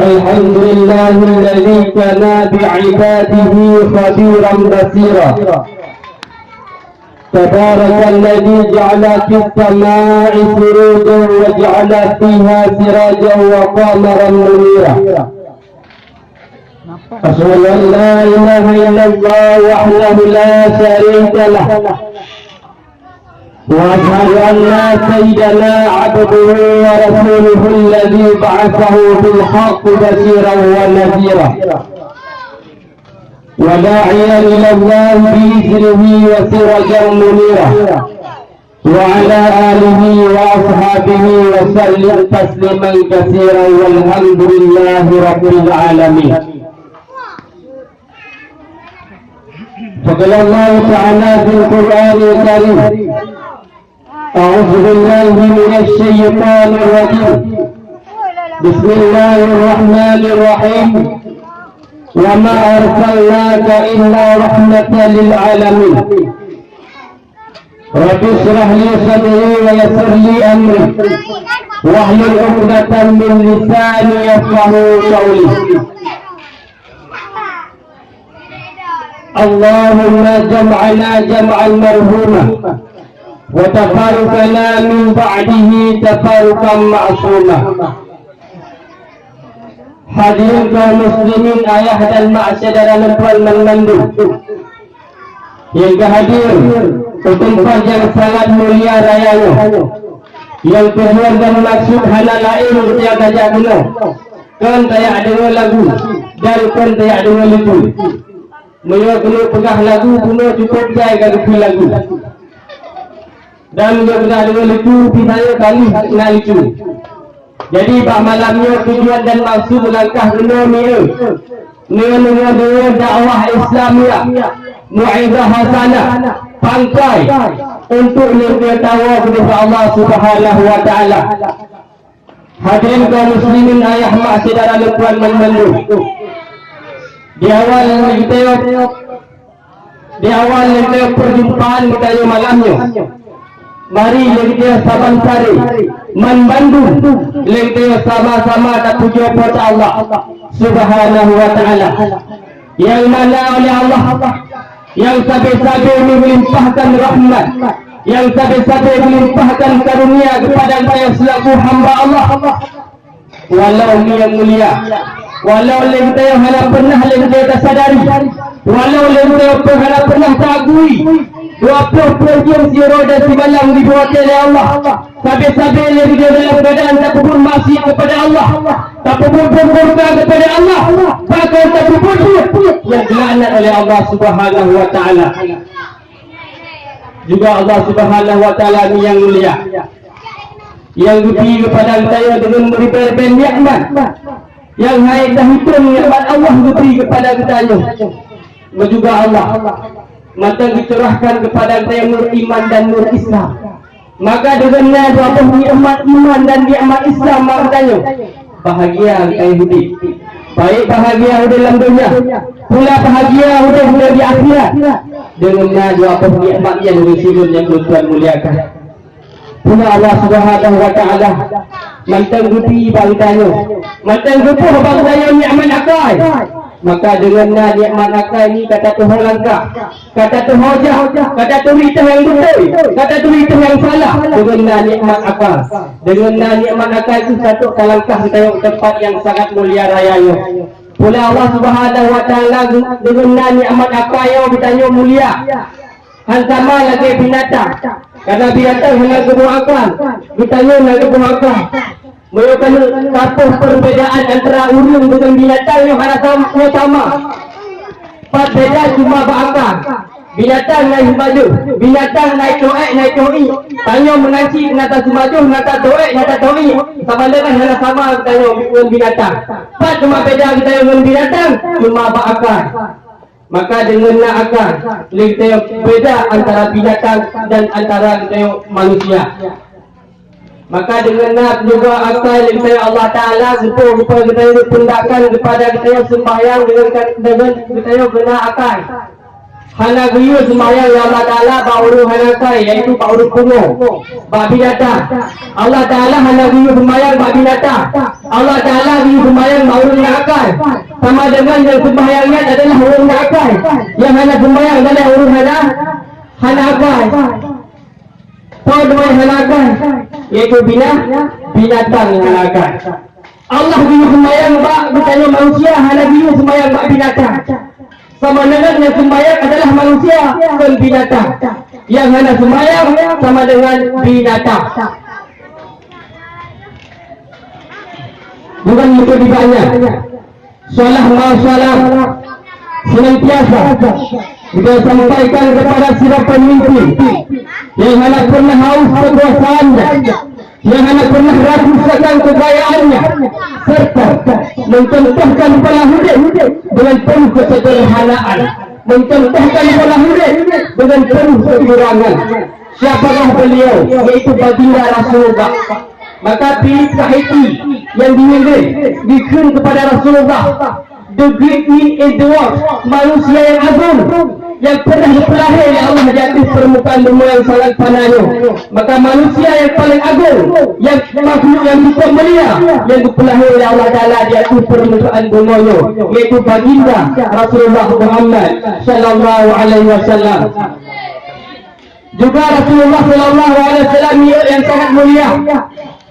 الحمد لله الذي كان بعباده خبيرا بصيرا. تبارك الذي جعل في السماء سروجا وجعل فيها سراجا وقمرا منيرا. أشهد أن لا إله إلا الله وحده لا شريك له، وأشهد أن سيدنا عبده ورسوله الذي بعثه بالحق بشيرا ونذيرا، وداعيا إلى الله بإذنه وسراجا منيرا، وعلى آله وأصحابه وسلم تسليما كثيرا، والحمد لله رب العالمين. فقال الله تعالى في القرآن الكريم: أعوذ بالله من الشيطان الرجيم، بسم الله الرحمن الرحيم، وما أرسلناك إلا رحمة للعالمين. رب اشرح لي صدري ويسر لي أمري واحلل عقدة من لساني يفقهوا قولي. اللهم جمعنا جمعا مرحوما وتفارقنا من بعده تفارقا معصوما. Hadirin kaum muslimin, ayah dan mak saudara tuan memandu yang hadir ke tempat yang sangat mulia rayanya, yang tujuan dan maksud halal lain tiada guna, kan tak dengar lagu dan kan tak dengar lucu. Mereka kena pegah lagu guna cukup jaga ke lagu, dan mereka pegah dengar lucu saya kali nak lucu. Jadi bak malamnya tujuan dan maksud langkah guna dengan dakwah Islamiyah, mu'izah hasanah, pangkai untuk lebih tahu kepada Allah Subhanahu wa taala. Hadirin kaum muslimin, ayah mak saudara tuan memandu, di awal kita perjumpaan kita malamnya, mari kita saban-sari membantu kita sama-sama tak puji kepada Allah Subhanahu wa taala, yang mana oleh Allah yang sabi-sabi melimpahkan rahmat, yang sabi-sabi melimpahkan karunia kepada saya selaku hamba Allah. Walau yang mulia, walau kita yang hanya pernah kita tak sadari, walau kita hanya pernah tak agui 20 zero dan semalam dibuat oleh Allah. Sampai-sampai lagi dia dalam keadaan tak pun maksiat kepada Allah, tak pun berkorban kepada Allah, bahkan tak pun yang dilaknat oleh Allah Subhanahu wa taala. Juga Allah Subhanahu wa taala ni yang mulia, yang beri kepada saya dengan beri nikmat yang hai dah hitung nikmat Allah beri kepada kita. Juga Allah maka dicerahkan kepada saya nur iman dan nur Islam. Maka dengan dua nikmat iman dan nikmat Islam, maknanya bahagia kita hidup. Baik bahagia dalam dunia, pula bahagia di akhirat. Dengan dua nikmat yang disebut yang Tuhan muliakan. Pula Allah Subhanahu wa taala mantan gupi bangtanya, mantan gupu bangtanya nikmat akal. Maka dengan nikmat akal ini kata Tuhan langkah, kata Tuhan hojah, kata Tuhan itu yang betul, kata Tuhan itu yang salah. Dengan nikmat akal, dengan nikmat akal itu satu langkah kita ke tempat yang sangat mulia rayanya. Pula Allah Subhanahu wa taala dengan nikmat akal yang ditanya mulia, sama lagi binatang. Karena binatang hanya kebuah akal, ditanya lagi kebuah akal. Mereka apa perbezaan antara urang dengan binatang yang sama. Berbeza cuma berakal. Binatang naik maju, binatang naik toek, naik toi. Tanya mengaci nata semaju, nata toek, nata toi. Sama dengan hanya sama tanya dengan binatang. Cuma beda kita dengan binatang cuma berakal. Maka dengan akal kita beda antara binatang dan antara kita manusia. Maka dengan juga akal kita Allah Taala supaya kita pundakan kepada kita sembahyang dengan kita guna akal. Hana guyu sembahyang ya Allah Ta'ala bauru hanakai, iaitu bauru pungo, babi binatang. Allah Ta'ala hana guyu sembahyang babi binatang. Allah Ta'ala guyu sembahyang bauru nakal. Sama dengan yang sembahyangnya adalah urun nakal. Yang hana sembahyang adalah urun hanakai. Kau dua hanakai, iaitu binatang yang hanakai. Allah guyu sembahyang bak bertanya manusia, hana guyu sembahyang bak binatang. Sama dengan yang sembahyang adalah manusia dan binatang. Yang hana sembahyang sama dengan binatang. Bukan itu dibanyak. Salah masalah senantiasa kita sampaikan kepada setiap pemimpin yang hana pernah haus kekuasaannya, yang hana pernah ragu akan kekayaannya, serta mencontohkan pola hidup dengan penuh kesederhanaan, mencontohkan pola hidup dengan penuh kekurangan. Siapakah beliau? Yaitu baginda Rasulullah. Maka pilih Haiti yang dikirim kepada Rasulullah. The great need in the world, manusia yang agung yang pernah dipelahir oleh Allah di atas permukaan bumi yang sangat panahnya. Maka manusia yang paling agung, yang makhluk yang cukup mulia, yang dipelahir oleh Allah Ta'ala di atas permukaan bumi, yaitu baginda Rasulullah Muhammad sallallahu alaihi wasallam. Juga Rasulullah sallallahu alaihi wasallam yang sangat mulia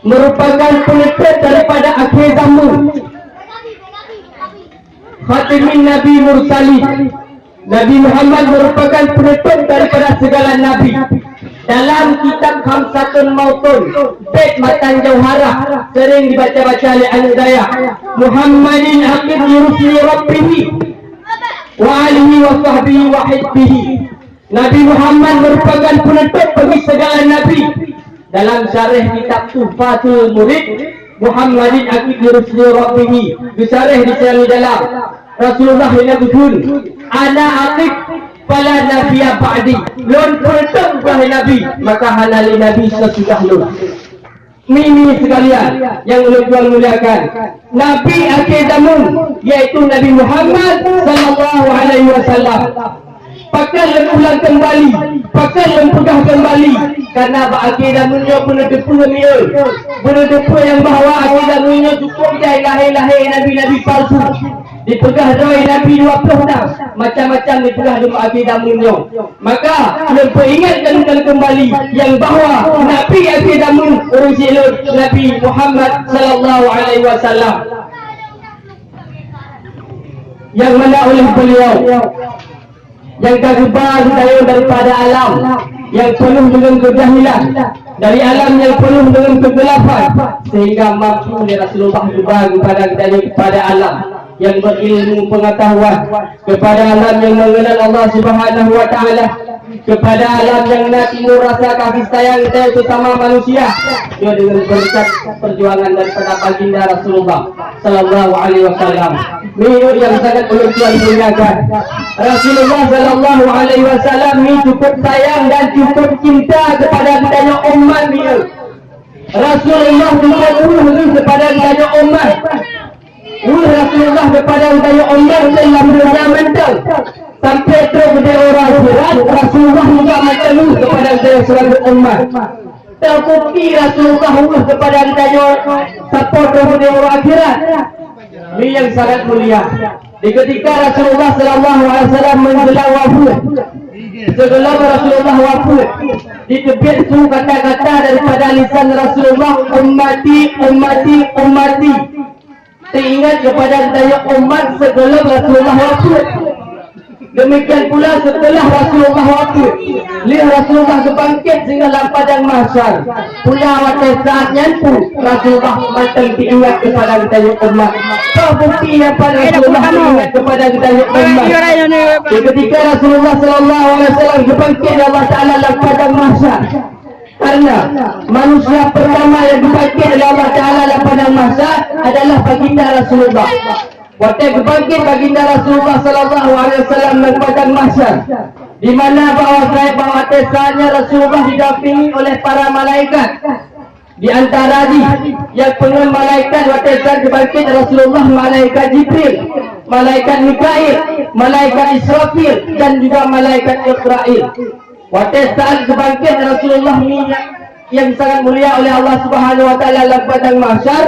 merupakan penerbit daripada akhir zaman, Khatimin Nabi Mursalin. Nabi Muhammad merupakan penutup daripada segala Nabi. Dalam kitab Khamsatun Mautun, Bait Matan Jauharah, sering dibaca-baca oleh anak saya, Muhammadin aqid yurusli rabbihi wa alihi wa sahbihi wa hizbihi. Nabi Muhammad merupakan penutup bagi segala Nabi. Dalam syarah kitab Tuhfatul Murid, Muhammadin aqid yurusli rabbihi, disyarah di sini dalam Rasulullah yang betul, ana aqib fala nabiyya ba'di, lon perteng wahai nabi, maka halali nabi sesudah lon. Mimi sekalian yang ulun muliakan, nabi akhir zaman yaitu Nabi Muhammad sallallahu alaihi wasallam. Pakal ulang kembali, pakal pegah kembali, karena akhir zamannya benar-benar yang bahawa akhir zamannya cukup jai lahir nabi-nabi palsu. Dipegah oleh Nabi 26 macam-macam dipegah di akhir zamannya. Maka lupa ingatkan kembali yang bahawa Nabi akhir zaman urus Nabi Muhammad sallallahu alaihi wasallam, yang mana oleh beliau yang tersebar daripada alam yang penuh dengan kejahilan, dari alam yang penuh dengan kegelapan, sehingga mampu oleh Rasulullah juga kepada alam yang berilmu pengetahuan, kepada alam yang mengenal Allah Subhanahu wa Ta'ala, kepada alam yang nak timur rasa kasih sayang kita sesama manusia, dia dengan berkat perjuangan daripada baginda Rasulullah sallallahu alaihi wasallam. Ini yang sangat perlu diingatkan. Rasulullah sallallahu alaihi wasallam ini cukup sayang dan cukup cinta kepada kita umat dia. Rasulullah juga urus kepada kita umat. Rasulullah kepada kita umat dalam dunia mental. Sampai terus dari orang akhirat, Rasulullah juga macam itu kepada kita seluruh umat. Terbukti Rasulullah kepada kita support dari orang akhirat. Ini yang sangat mulia. Di ketika Rasulullah sallallahu alaihi wasallam menjelang wafat, sebelum Rasulullah wafat, ditebit su kata-kata daripada lisan Rasulullah, ummati ummati ummati. Teringat kepada daya umat sebelum Rasulullah wafat. Demikian pula setelah Rasulullah wafat, lihat Rasulullah kebangkit sehingga dalam padang mahsyar. Pula waktu saatnya pun Rasulullah macam diingat kepada kita umat. Bukti apa Rasulullah diingat kepada kita umat. Ketika Rasulullah sallallahu alaihi wasallam kebangkit Allah Taala dalam padang mahsyar, karena manusia pertama yang dibangkit oleh Allah Taala dalam padang mahsyar adalah baginda Rasulullah. Waktu kebangkit baginda Rasulullah sallallahu alaihi wasallam dalam padang mahsyar, di mana bahawa saatnya Rasulullah didampingi oleh para malaikat. Di antara yang penuh malaikat waktu saat kebangkit Rasulullah, malaikat Jibril. malaikat Mikail, malaikat Israfil, dan juga malaikat Iqra'il. Waktu saat kebangkit Rasulullah ni yang sangat mulia oleh Allah Subhanahu wa taala dalam padang mahsyar,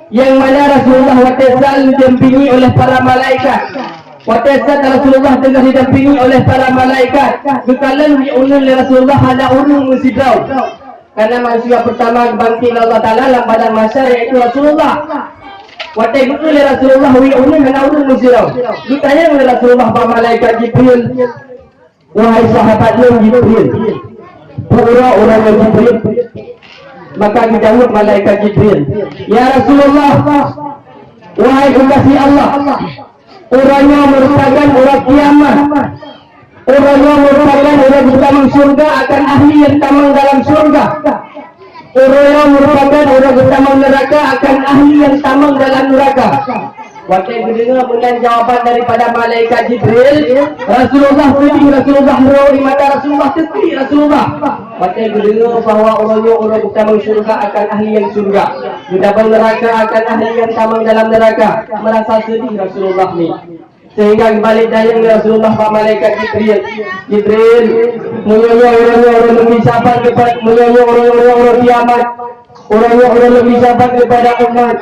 yang mana Rasulullah waktu saat didampingi oleh para malaikat. Waktu saat Rasulullah tengah didampingi oleh para malaikat, bekalan diulun oleh Rasulullah ada urung musidrau. Karena manusia pertama bangkit Allah taala dalam padang mahsyar iaitu Rasulullah. Waktu itu oleh Rasulullah diulun ada urung musidrau. Ditanya oleh Rasulullah para malaikat Jibril, wahai sahabat Jibril, orang Jibril. Maka dijawab malaikat Jibril, ya Rasulullah, wahai kekasih Allah, orangnya merupakan orang kiamat, orangnya merupakan orang di dalam surga akan ahli yang tamang dalam surga, orangnya merupakan orang di dalam neraka akan ahli yang tamang dalam neraka. Waktu mendengar dengan jawapan daripada malaikat Jibril, Rasulullah sedih, Rasulullah merau di mata Rasulullah, sedih Rasulullah. Waktu mendengar bahawa orang tamang surga akan ahli yang surga, di dalam neraka akan ahli yang tamang dalam neraka, merasa sedih Rasulullah ni. Sehingga kembali dayang Rasulullah pak malaikat Jibril menyoyo orang lebih sabar kepada menyoyo orang kiamat, orang lebih sabar kepada umat.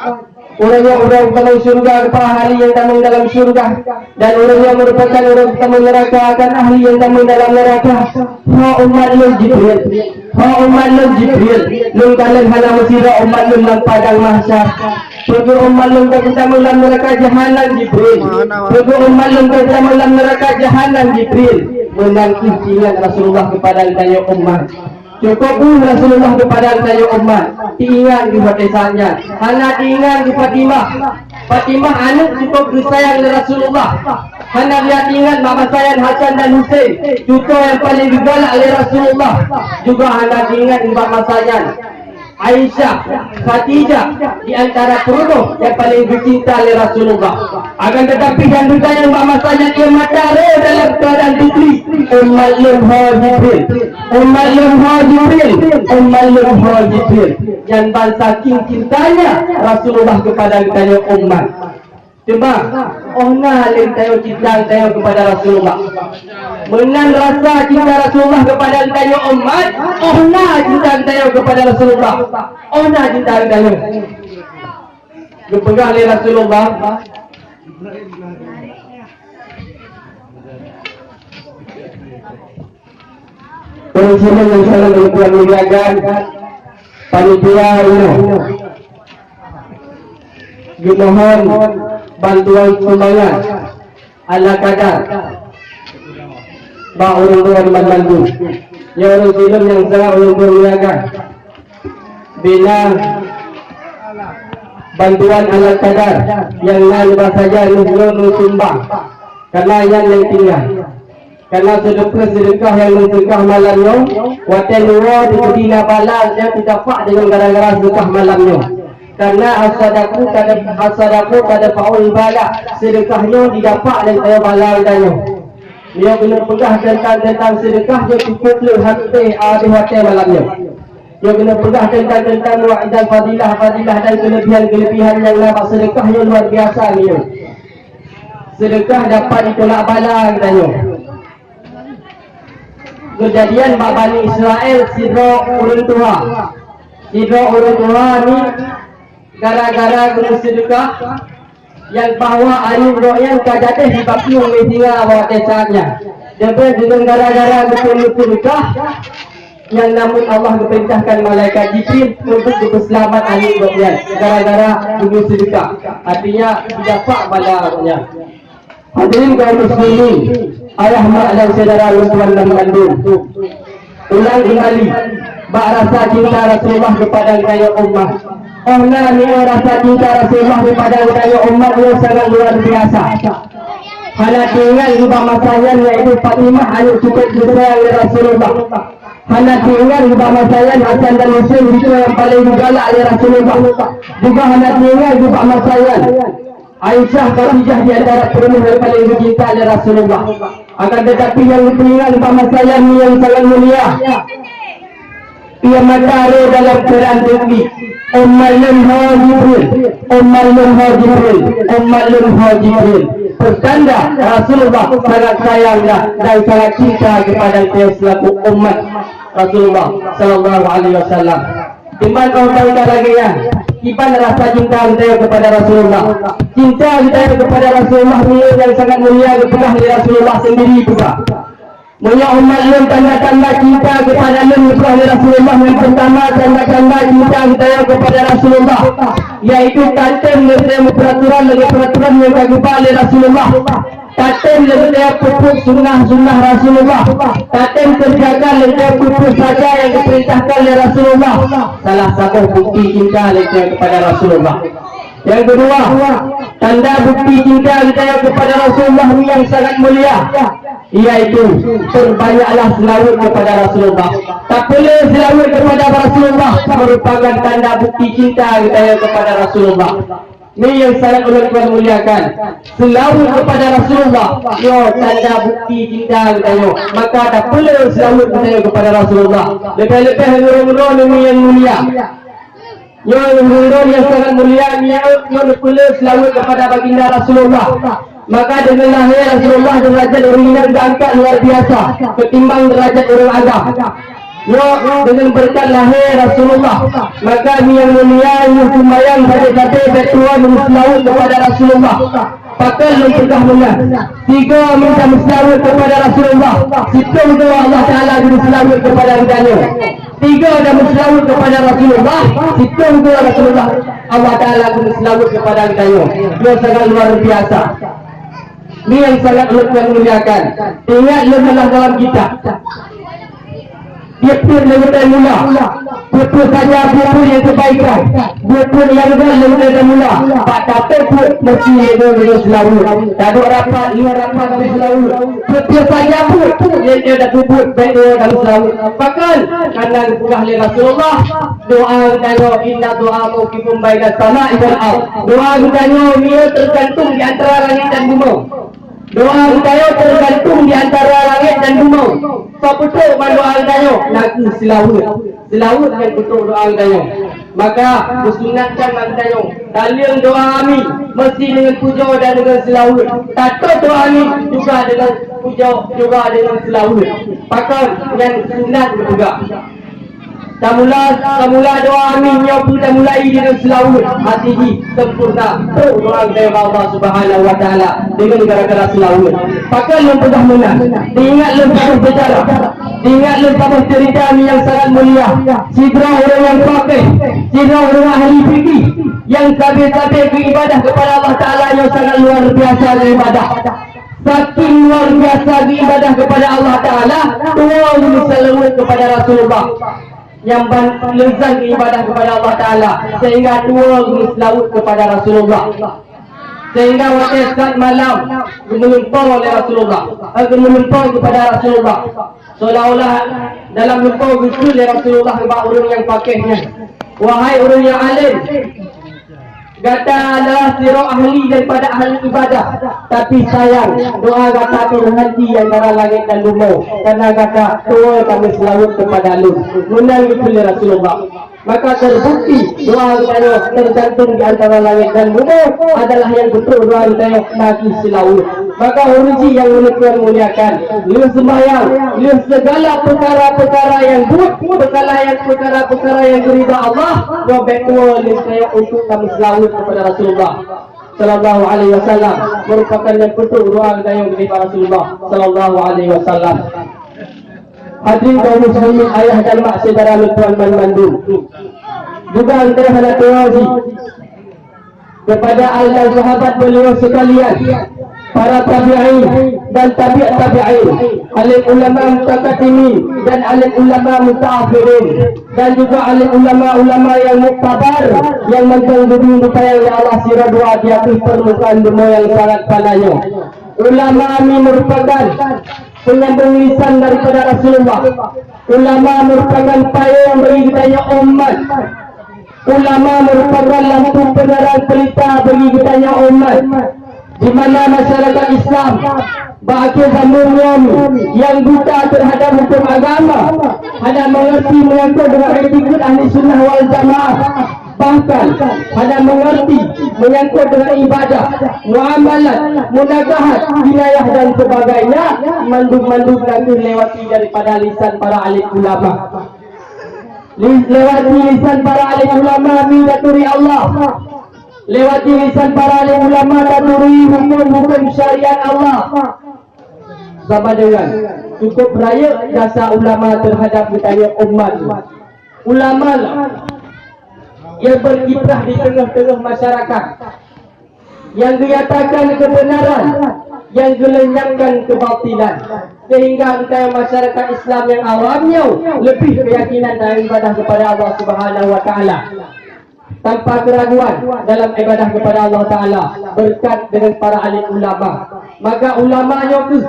Orangnya orang dalam surga kepada ahli yang tamang dalam surga, dan orangnya merupakan orang tamang neraka akan ahli yang tamang dalam neraka. Ha umat lu Jibril, ha umat lu Jibril, lu kalian hala musira umat lu dalam padang mahsyar. Pergi umat lu ke tamang dalam neraka jahanam Jibril. Pergi umat lu ke tamang dalam neraka jahanam Jibril. Menangkis ingat Rasulullah kepada tanya umat. Cukup pun Rasulullah kepada tanya umat. Diingat di desanya, hanya diingat di Fatimah. Fatimah anak cukup disayang oleh Rasulullah. Hanya dia ingat mama sayang Hasan dan Husain, cucu yang paling digalak oleh Rasulullah. Juga hanya diingat di mama sayang Aisyah, Khadijah, di antara perunuh yang paling dicinta oleh Rasulullah. Akan tetapi yang disayang mama sayang ia mata dalam keadaan putri. Umat lemha Jibril, umat lemha Jibril, umat lemha Jibril. Yang bangsa cintanya Rasulullah kepada kita umat. Coba, ona lintau cinta saya kepada Rasulullah. Menang rasa cinta Rasulullah kepada kita umat, ona cinta saya kepada Rasulullah. Ona cinta kita. Dipegang oleh Rasulullah. Presiden yang salah melakukan muliakan panitia ini. Dimohon bantuan sumbangan ala kadar ba orang membantu. Ya orang film yang sangat muliakan bila bantuan ala kadar yang lain saja lu sumbang karena yang tinggal. Karena sedekah yang sedekah malamnya, watan luar di Medina balal dia tidak pak dengan gara-gara sedekah malamnya. Karena hasadaku pada faul bala, sedekahnya didapat dan saya balal danya. Dia kena pegang tentang sedekah dia cukup le hati di hotel malamnya. Dia kena pegang tentang wa'idal fadilah dan kelebihan yang nampak sedekahnya luar biasa ni. Sedekah dapat ditolak bala danya. Kejadian Bani Israel sidro urun tua ni gara-gara guna sedekah yang bahawa ayu royan kajateh di baki media awak desanya. Jadi dengan gara-gara guna sedekah yang namun Allah memerintahkan malaikat Jibril untuk berselamat ayu royan gara-gara guna sedekah. Artinya dapat balanya. Hadirin kaum muslimin, ayah mak dan saudara tuan dan kandung, ulang kembali bak rasa cinta Rasulullah kepada saya umat. Ni rasa cinta Rasulullah kepada saya umat yang sangat luar biasa. Hanya tinggal juga masalah yaitu Fatimah anak cukup disayang oleh Rasulullah. Hanya tinggal juga masalah Hasan dan Husain itu yang paling digalak oleh Rasulullah. Juga hanya tinggal juga masalah Aisyah, Khadijah di antara penuh yang paling dicinta oleh Rasulullah. Akan tetapi yang diingat sama saya yang sangat mulia, ia mata dalam keadaan tinggi. Jibril. Pertanda Rasulullah sangat sayang dan sangat cinta kepada kita selaku umat Rasulullah sallallahu alaihi wasallam. Iman kau tahu tak lagi ya? Iman rasa cinta kita kepada Rasulullah. Cinta kita kepada Rasulullah ni yang sangat mulia kepada Rasulullah sendiri juga. Punya umat lem tanda-tanda cinta kepada lem kepada Rasulullah. Yang pertama tanda-tanda cinta kita kepada Rasulullah, yaitu tatem dengan peraturan yang diubah oleh Rasulullah. Tatem dengan pupuk sunnah Rasulullah. Tatem terjaga dengan pupuk saja yang diperintahkan oleh Rasulullah. Salah satu bukti cinta kepada Rasulullah. Yang kedua, tanda bukti cinta kita kepada Rasulullah yang sangat mulia, iaitu perbanyaklah selawat kepada Rasulullah. Tak boleh selawat kepada Rasulullah merupakan tanda bukti cinta kita kepada Rasulullah. Ini yang sangat ulama muliakan. Selawat kepada Rasulullah, yo tanda bukti cinta kita. Maka tak boleh selawat kita kepada Rasulullah. Lebih-lebih nurul ini yang mulia. Yang nurul yang sangat mulia, yang boleh selawat kepada baginda Rasulullah. Maka dengan lahir Rasulullah derajat orang yang diangkat luar biasa ketimbang derajat orang Adam. Dengan berkat lahir Rasulullah, maka yang mulia yang sembahyang pada Tuhan berselawat kepada Rasulullah. Pakal mencegah menang. Tiga minta berselawat kepada Rasulullah. Situng tu Allah Ta'ala berselawat kepada kita. Tiga ada berselawat kepada Rasulullah. Situng tu Rasulullah Allah Ta'ala berselawat kepada kita. Dia sangat luar biasa. Ini yang sangat memuliakan. Ingat lemah dalam kitab. Dia pun daripada mula. Dia pun saja dia pun yang kebaikan. Dia pun yang daripada mula. Pak Datuk pun mesti dia selalu. Tak ada rapat, dia rapat dalam selalu. Dia saja pun dia dah kubut baik dia dalam selalu. Bahkan kerana dibuka oleh Rasulullah, doa kita inna doa mukifum baina sama wal ard. Doa kita dia tergantung di antara langit dan bumi. Doa kita tergantung di antara langit dan bumi. Apa betul doa kita? Lagu selawat. Selawat yang betul doa kita. Maka disunatkan kita. Dalil doa kami mesti dengan puja dan dengan selawat. Tato doa kami juga dengan puja juga dengan selawat. Maka yang sunat juga. Semula doa kami kita mulai dengan selawat. Hati sempurna. Doa kepada Allah Subhanahu Wa Taala dengan gara-gara selawat. Pakai lempah menang. Diingat lempah berjalan. Diingat lempah cerita yang sangat mulia. Sidra orang yang pakai. Sidra orang ahli fikih yang sabi-sabi beribadah kepada Allah Taala yang sangat luar biasa ibadah. Saking luar biasa beribadah kepada Allah Taala, Tuhan selawat kepada Rasulullah. Yang lezat ibadah kepada Allah Ta'ala sehingga dua selawat kepada Rasulullah, sehingga waktu saat malam menumpang oleh Rasulullah, menumpang kepada Rasulullah, seolah-olah dalam lumpang itu oleh Rasulullah kepada orang yang pakainya. Wahai orang yang alim, kata adalah sirah ahli daripada ahli ibadah, tapi sayang doa kata terhenti antara langit dan bumi. Karena kata doa kami selawat kepada lu menang oleh Rasulullah. Maka terbukti doa kita tergantung di antara langit dan bumi adalah yang betul doa kita lagi selawat. Maka urji yang muliakan, lu sembahyang, lu segala perkara-perkara yang buruk, perkara-perkara yang beridha Allah, wa betul saya untuk kami selawat kepada Rasulullah sallallahu alaihi wasallam, merupakan yang betul doa kita yang kepada Rasulullah sallallahu alaihi wasallam. Hadirin kaum muslimin, ayah dan mak saudara tuan mandum, juga antara hal teologi kepada al dan sahabat beliau sekalian, para tabi'in dan tabi'in, alim ulama mutaqaddimin dan alim ulama mutaakhirin, dan juga alim ulama yang muktabar yang menggandung upaya oleh Allah sira doa di atas permukaan bumi yang sangat padanya. Ulama kami merupakan penyambung lisan daripada Rasulullah. Ulama merupakan payung bagi kita umat. Ulama merupakan lampu penerang pelita bagi kita umat. Di mana masyarakat Islam bagi zaman yang buta terhadap hukum agama, ada mengerti mengaku dengan etikut ahli sunnah wal jamaah, akal, pada mengerti, menyangkut dengan ibadah, muamalat, munakahat, wilayah dan sebagainya, mandub-mandub nanti lewati daripada lisan para alim ulama. Lewati lisan para alim ulama daturi Allah. Lewati lisan para alim ulama daturi hukum-hukum syariat Allah. Sama dengan cukup raya jasa ulama terhadap budaya umat. Ulama lah yang berkiprah di tengah-tengah masyarakat, yang menyatakan kebenaran, yang gelenyangkan kebatilan, sehingga antara masyarakat Islam yang awamnya lebih keyakinan dan ibadah kepada Allah Subhanahu wa taala tanpa keraguan dalam ibadah kepada Allah Ta'ala berkat dengan para alim ulama. Maka ulamanya tu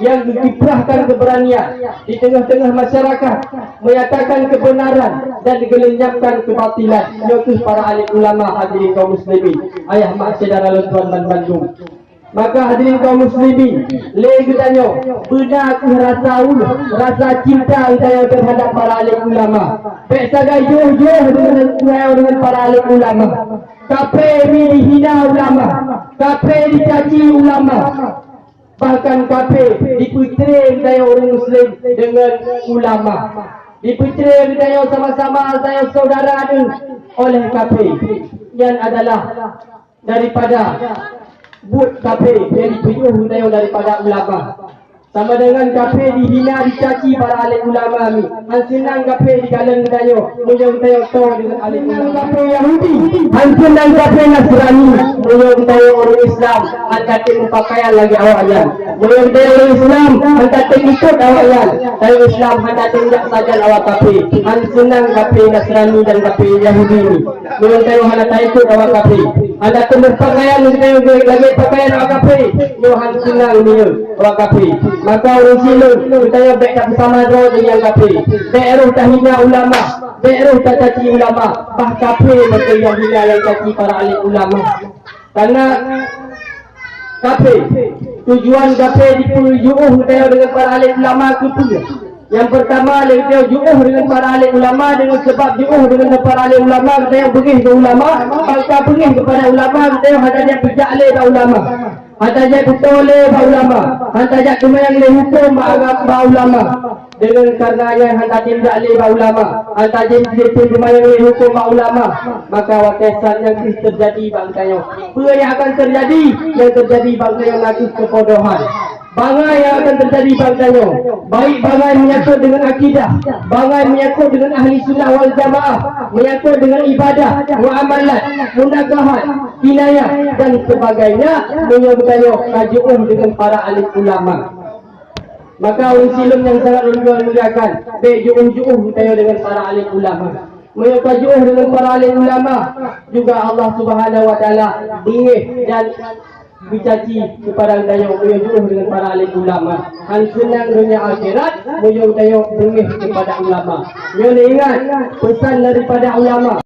yang dikiprahkan keberanian di tengah-tengah masyarakat, menyatakan kebenaran dan digelenyapkan kebatilan, yaitu para alim ulama. Hadirin kaum muslimin, ayah mak saudara Tuan dan Bandung. Maka hadirin kaum muslimin, lagi tanya, benar ke rasa cinta saya terhadap para alim ulama? Baik saja jauh-jauh dengan para alim ulama. Kape dihina ulama, kape dicaci ulama, bahkan kape diputri saya orang muslim dengan ulama. Diputri saya sama-sama saya saudara oleh kape yang adalah daripada buat kafe yang dipilih daripada ulama. Sama dengan kafe dihina dicaci para alim ulama ni. Hansenang kafe di kalangan dayo, mujung dayo tahu dengan alim ulama. Kafe Yahudi, hansenang kafe Nasrani, mujung dayo orang Islam, hantatin pakaian lagi awaknya. Mujung dayo orang Islam, hantatin ikut awaknya. Dayo Islam hantatin jak saja awak kafe. Hansenang kafe Nasrani dan kafe Yahudi ni. Mujung dayo hantatin ikut awak kafe. Anda tembus pakaian lagi pakaian awak kafe. Yo hansenang ni awak kafe. Maka orang silap kita baik tak bersama dengan kafe. Daerah tak hina ulama, daerah tak caci ulama, bah kafe mereka yang hina yang caci para alim ulama. Karena kafe, tujuan kafe dipujuh dengan para alim ulama ke pula. Yang pertama dia juuh dengan para alim ulama, dengan sebab juuh dengan para alim ulama kita pergi ke ulama, maka pergi kepada ulama kita ada dia bijak le ulama. Ada je betul le ulama, ada je kemayang le hukum agama ulama. Dengan karenanya hendak tindak le ulama, ada je kemayang le hukum ulama. Maka watesan yang terjadi bangkanya. Apa yang akan terjadi? Yang terjadi bangkanya lagi kebodohan. Bangai yang akan terjadi bangkanya. Baik bangai menyangkut dengan akidah, bangai menyangkut dengan ahli sunnah wal jamaah, menyangkut dengan ibadah, muamalat, munakahat, kinayah dan sebagainya, menyebutnya kajuh dengan para alim ulama. Maka orang silum yang sangat memuliakan, bejuh-juh kita dengan para alim ulama. Menyukajuh dengan para alim ulama juga Allah Subhanahu wa taala dingin dan bicaci kepada daya menyujuh dengan para alim ulama. Han senang dunia akhirat, menyujuh daya dingin kepada ulama. Yang ingat pesan daripada ulama.